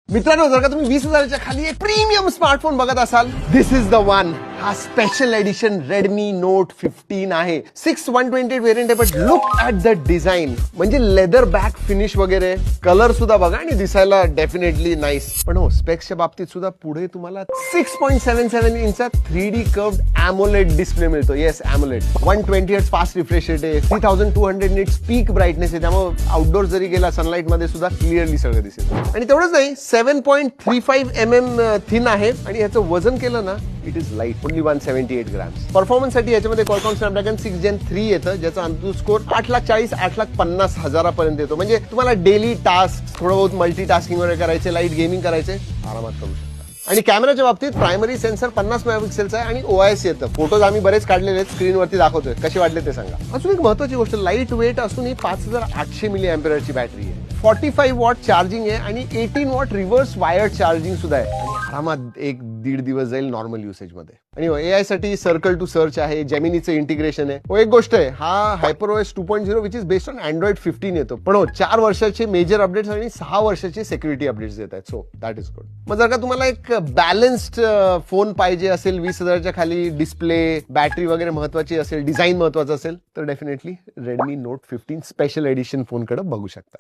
मित्रांनो, जर का तुम्ही 20,000च्या खाली एक प्रीमियम स्मार्टफोन बघत असाल, दिस इज द वन. हा स्पेशल एडिशन रेडमी नोट 15 आहे. 6128 व्हेरियंट आहे, but look at the design. म्हणजे लेदर बॅक फिनिश वगैरे, कलर सुद्धा बघा आणि दिसायला डेफिनेटली नाईस. पण हो, स्पेक्सच्या बाबतीत सुद्धा पुढे तुम्हाला 6.77 इंचचा 3D कर्व्ड AMOLED डिस्प्ले मिळतो. Yes, AMOLED. 120 hertz fast refresh rate आहे, 3200 निट्स पीक ब्राईटनेस आहे, त्यामुळे आउटडोर जरी गेला सनलाईट मध्ये सुद्धा क्लिअरली सगळं दिसेल. आणि तेवढंच नाही, 7.35 mm थिन आहे आणि याचं वजन केलं ना, it is light, only 178 grams. Performance साठी याच्यामध्ये Qualcomm Snapdragon 6 Gen 3 येतं, ज्याचा अंतुर स्कोर 8,40,00,000-8,50,000 पर्यंत येतो. म्हणजे तुम्हाला डेली टास्क, थोडं बहुत मल्टीटास्किंग वगैरे करायचे, लाईट गेमिंग करायचे, आरामात करू शकता. आणि कॅमेराच्या बाबतीत प्रायमरी सेन्सर 50 मेगापिक्सेलचा आहे आणि OIS येतं. फोटोज आम्ही बरेच काढलेले आहेत, स्क्रीनवरती दाखवतोय. कसे वाटले ते सांगा. अजून एक महत्वाची गोष्ट, लाईट वेट असूनही 5800 मिली अँपिअरची बॅटरी आहे, 45 वॉट चार्जिंग आहे आणि 18 वॉट रिव्हर्स वायर्ड चार्जिंग सुद्धा आहे. आणि आरामात 1-1.5 दिवस जाईल नॉर्मल युसेज मध्ये. आणि AI साठी सर्कल टू सर्च आहे, जेमिनीचं इंटिग्रेशन आहे. एक गोष्ट आहे, हा HyperOS 2.0 which is based on Android 15 येतो. पण 4 वर्षाचे मेजर अपडेट्स आणि 6 वर्षाचे सिक्युरिटी अपडेट्स देत आहेत. So that is good. मग जर का तुम्हाला एक बॅलन्स्ड फोन पाहिजे असेल, 20,000च्या खाली, डिस्प्ले, बॅटरी वगैरे महत्वाची असेल, डिझाईन महत्वाचं असेल, तर definitely Redmi note 15 special edition phone कडे बघू शकता.